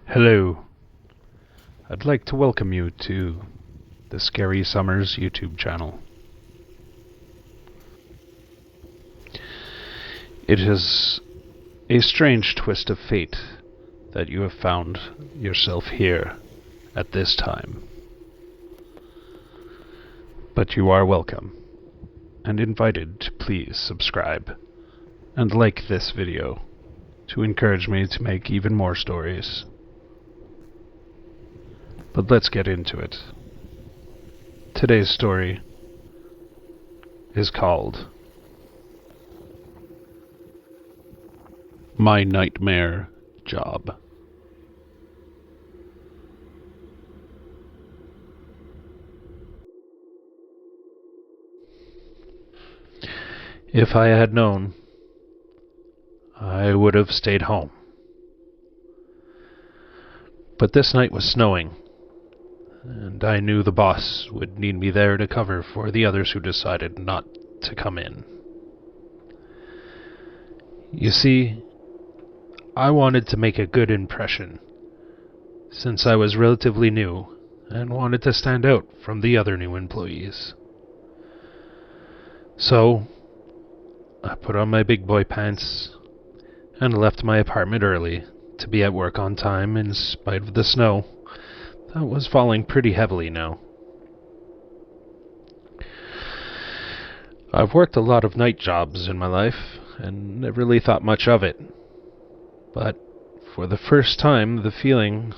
Hello. I'd like to welcome you to the Scary Summers YouTube channel. It is a strange twist of fate that you have found yourself here at this time. But you are welcome and invited to please subscribe and like this video to encourage me to make even more stories. But let's get into it. Today's story is called My Nightmare Job. If I had known, I would have stayed home. But this night was snowing, and I knew the boss would need me there to cover for the others who decided not to come in. You see, I wanted to make a good impression, since I was relatively new and wanted to stand out from the other new employees. So, I put on my big boy pants and left my apartment early to be at work on time in spite of the snow that was falling pretty heavily now. I've worked a lot of night jobs in my life and never really thought much of it. But for the first time, the feeling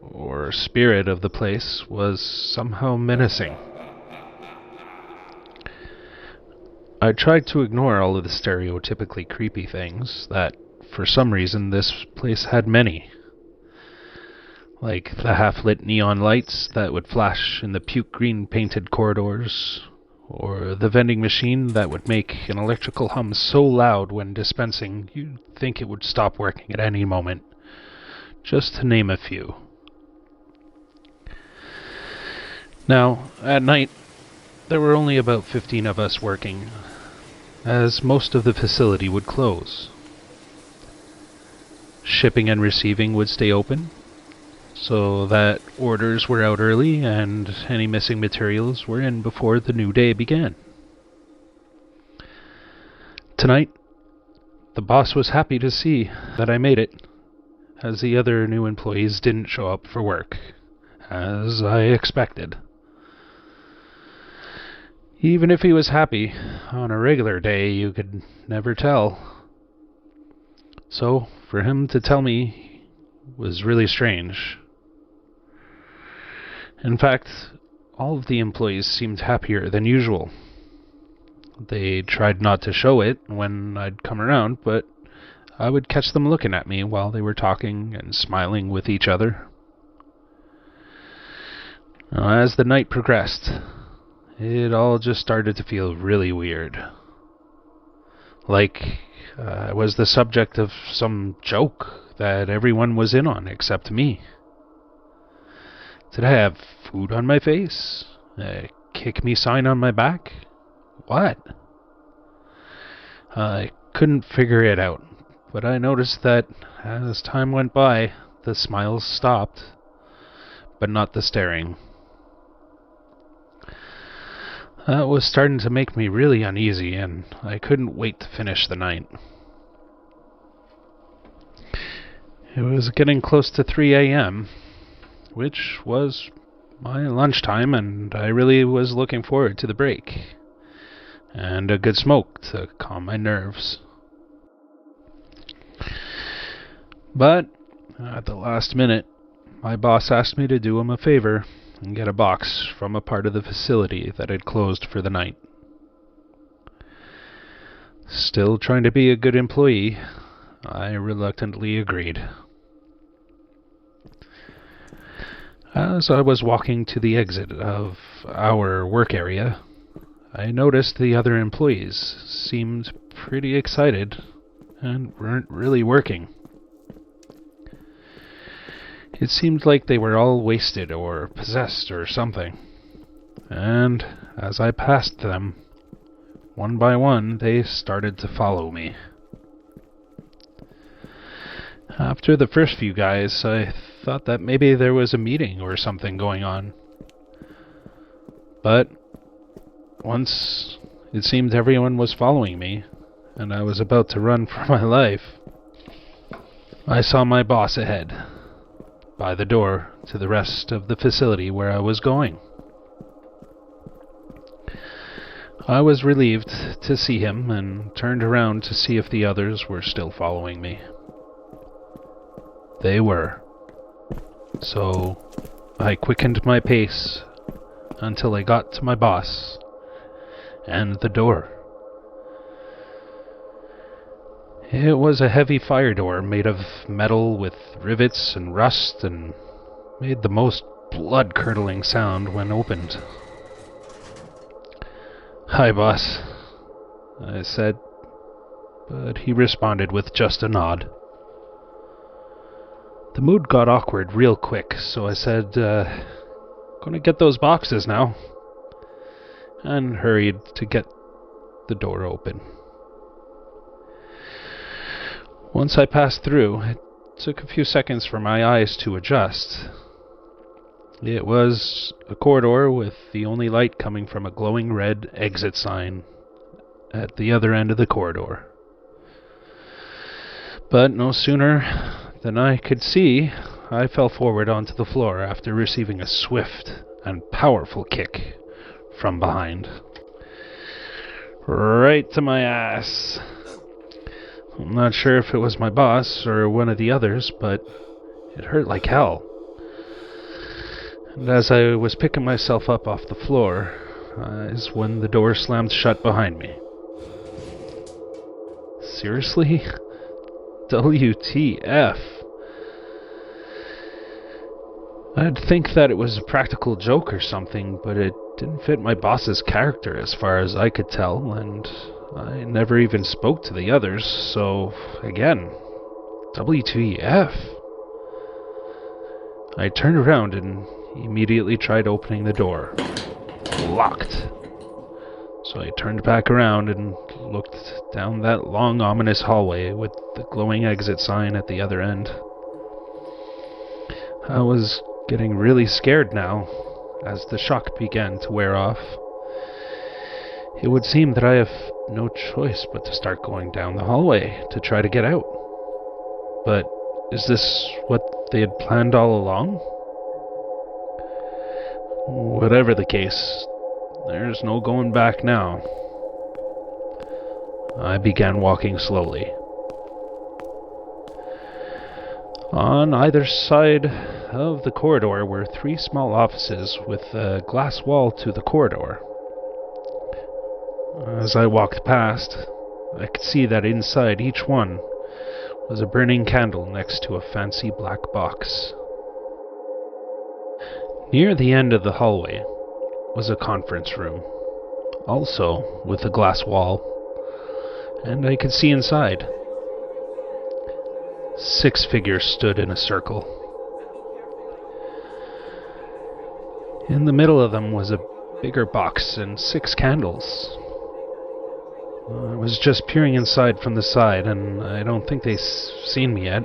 or spirit of the place was somehow menacing. I tried to ignore all of the stereotypically creepy things that, for some reason, this place had many. Like the half-lit neon lights that would flash in the puke green painted corridors, or the vending machine that would make an electrical hum so loud when dispensing you'd think it would stop working at any moment, just to name a few. Now, at night, there were only about 15 of us working, as most of the facility would close. Shipping and receiving would stay open, so that orders were out early and any missing materials were in before the new day began. Tonight, the boss was happy to see that I made it, as the other new employees didn't show up for work, as I expected. Even if he was happy, on a regular day you could never tell. So, for him to tell me was really strange. In fact, all of the employees seemed happier than usual. They tried not to show it when I'd come around, but I would catch them looking at me while they were talking and smiling with each other. Now, as the night progressed, it all just started to feel really weird. Like I was the subject of some joke that everyone was in on except me. Did I have food on my face? A kick me sign on my back? What? I couldn't figure it out, but I noticed that as time went by, the smiles stopped, but not the staring. That was starting to make me really uneasy, and I couldn't wait to finish the night. It was getting close to 3 a.m., which was my lunchtime, and I really was looking forward to the break, and a good smoke to calm my nerves. But, at the last minute, my boss asked me to do him a favor and get a box from a part of the facility that had closed for the night. Still trying to be a good employee, I reluctantly agreed. As I was walking to the exit of our work area, I noticed the other employees seemed pretty excited and weren't really working. It seemed like they were all wasted or possessed or something. And as I passed them, one by one, they started to follow me. After the first few guys, I thought that maybe there was a meeting or something going on. But once it seemed everyone was following me, and I was about to run for my life, I saw my boss ahead, by the door to the rest of the facility where I was going. I was relieved to see him and turned around to see if the others were still following me. They were. So I quickened my pace until I got to my boss and the door. It was a heavy fire door made of metal with rivets and rust, and made the most blood-curdling sound when opened. "Hi, boss," I said, but he responded with just a nod. The mood got awkward real quick, so I said, "Gonna get those boxes now," and hurried to get the door open. Once I passed through, it took a few seconds for my eyes to adjust. It was a corridor with the only light coming from a glowing red exit sign at the other end of the corridor. But no sooner than I could see, I fell forward onto the floor after receiving a swift and powerful kick from behind. Right to my ass. I'm not sure if it was my boss or one of the others, but it hurt like hell. And as I was picking myself up off the floor, is when the door slammed shut behind me. Seriously? WTF? I'd think that it was a practical joke or something, but it didn't fit my boss's character as far as I could tell, and I never even spoke to the others, so again, WTF? I turned around and immediately tried opening the door. Locked. So I turned back around and looked down that long, ominous hallway with the glowing exit sign at the other end. I was getting really scared now, as the shock began to wear off. It would seem that I have no choice but to start going down the hallway to try to get out. But is this what they had planned all along? Whatever the case, there's no going back now. I began walking slowly. On either side of the corridor were 3 small offices with a glass wall to the corridor. As I walked past, I could see that inside each one was a burning candle next to a fancy black box. Near the end of the hallway was a conference room, also with a glass wall, and I could see inside. 6 figures stood in a circle. In the middle of them was a bigger box and 6 candles. I was just peering inside from the side, and I don't think they've seen me yet.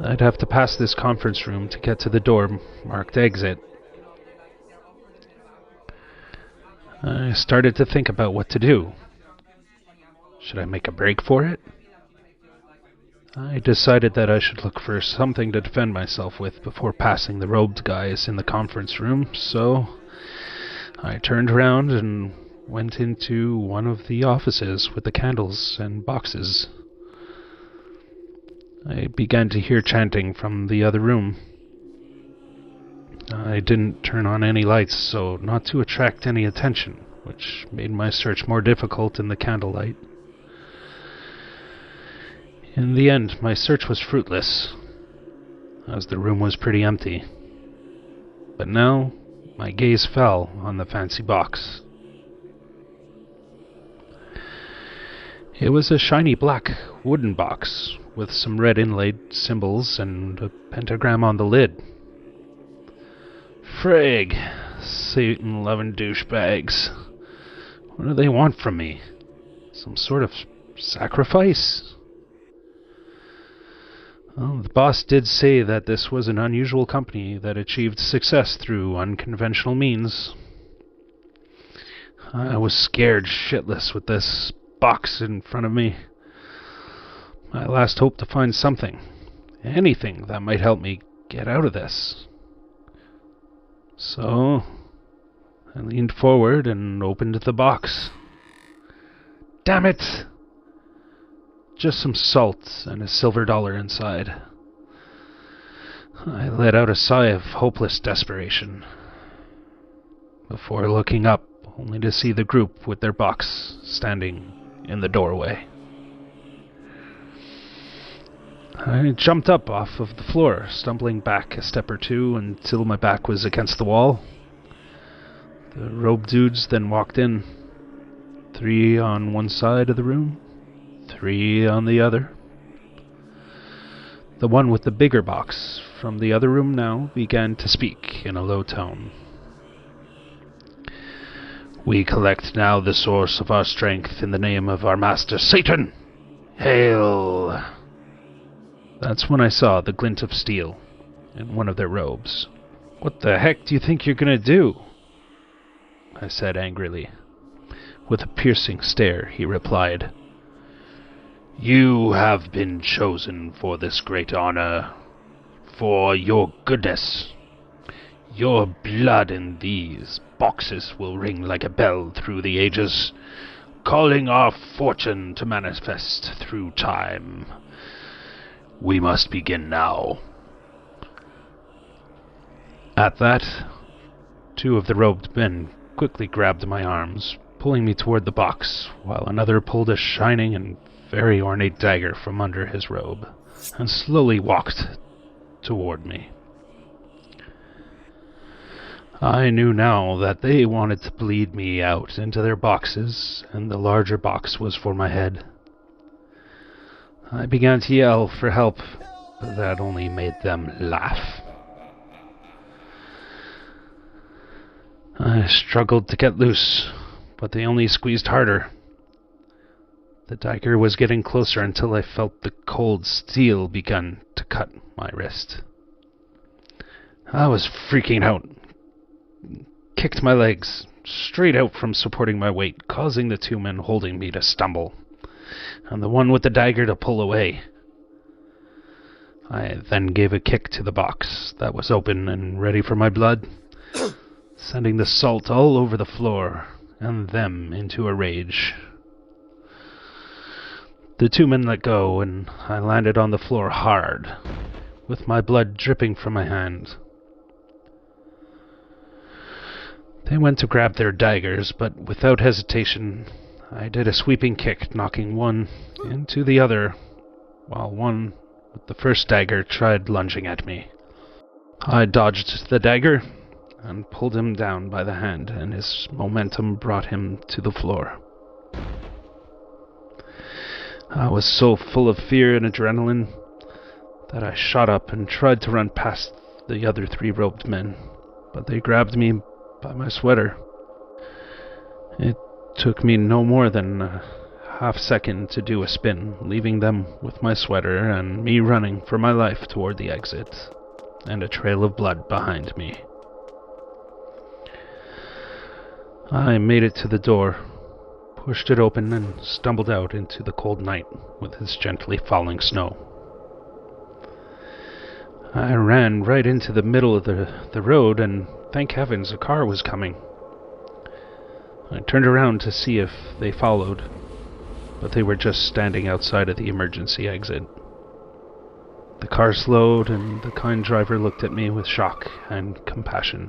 I'd have to pass this conference room to get to the door marked exit. I started to think about what to do. Should I make a break for it? I decided that I should look for something to defend myself with before passing the robed guys in the conference room, so I turned around and went into one of the offices with the candles and boxes. I began to hear chanting from the other room. I didn't turn on any lights so not to attract any attention, which made my search more difficult in the candlelight. In the end, my search was fruitless, as the room was pretty empty. But now, my gaze fell on the fancy box. It was a shiny black wooden box with some red inlaid symbols and a pentagram on the lid. Frig, Satan-loving douchebags. What do they want from me? Some sort of sacrifice? Well, the boss did say that this was an unusual company that achieved success through unconventional means. I was scared shitless with this box in front of me. I last hoped to find something, anything that might help me get out of this. So, I leaned forward and opened the box. Damn it! Just some salt and a silver dollar inside. I let out a sigh of hopeless desperation before looking up, only to see the group with their box standing in the doorway. I jumped up off of the floor, stumbling back a step or two until my back was against the wall. The robed dudes then walked in. 3 on one side of the room, 3 on the other. The one with the bigger box from the other room now began to speak in a low tone. We collect now the source of our strength in the name of our master Satan. Hail! That's when I saw the glint of steel in one of their robes. What the heck do you think you're gonna do? I said angrily. With a piercing stare, he replied, You have been chosen for this great honor, for your goodness. Your blood in these boxes will ring like a bell through the ages, calling our fortune to manifest through time. We must begin now. At that, 2 of the robed men quickly grabbed my arms, pulling me toward the box, while another pulled a shining and very ornate dagger from under his robe, and slowly walked toward me. I knew now that they wanted to bleed me out into their boxes, and the larger box was for my head. I began to yell for help, but that only made them laugh. I struggled to get loose, but they only squeezed harder. The dagger was getting closer until I felt the cold steel begin to cut my wrist. I was freaking out. Kicked my legs straight out from supporting my weight, causing the 2 men holding me to stumble, and the one with the dagger to pull away. I then gave a kick to the box that was open and ready for my blood, sending the salt all over the floor and them into a rage. The 2 men let go, and I landed on the floor hard, with my blood dripping from my hand. They went to grab their daggers, but without hesitation, I did a sweeping kick, knocking one into the other, while one with the first dagger tried lunging at me. I dodged the dagger and pulled him down by the hand, and his momentum brought him to the floor. I was so full of fear and adrenaline that I shot up and tried to run past the other 3 robed men, but they grabbed me by my sweater. It took me no more than a half-second to do a spin, leaving them with my sweater and me running for my life toward the exit, and a trail of blood behind me. I made it to the door, pushed it open, and stumbled out into the cold night with its gently falling snow. I ran right into the middle of the road, and thank heavens a car was coming. I turned around to see if they followed, but they were just standing outside of the emergency exit. The car slowed, and the kind driver looked at me with shock and compassion.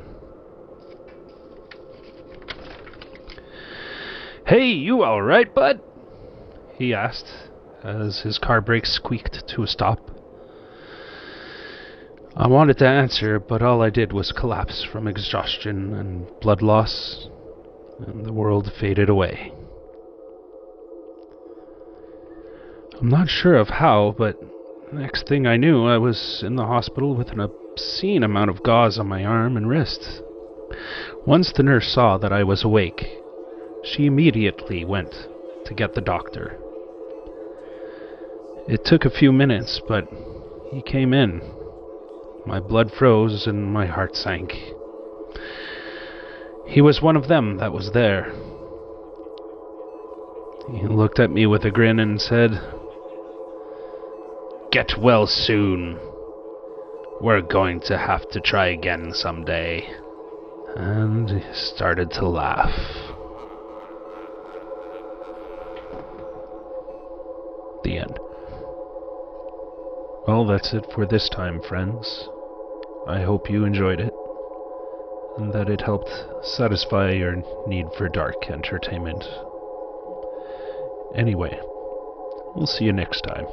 "Hey, you all right, bud?" he asked, as his car brakes squeaked to a stop. I wanted to answer, but all I did was collapse from exhaustion and blood loss, and the world faded away. I'm not sure of how, but next thing I knew, I was in the hospital with an obscene amount of gauze on my arm and wrist. Once the nurse saw that I was awake, she immediately went to get the doctor. It took a few minutes, but He came in. My blood froze and my heart sank. He was one of them that was there. He looked at me with a grin and said, "Get well soon. We're going to have to try again someday." And he started to laugh. The end. Well, that's it for this time, friends. I hope you enjoyed it, and that it helped satisfy your need for dark entertainment. Anyway, we'll see you next time.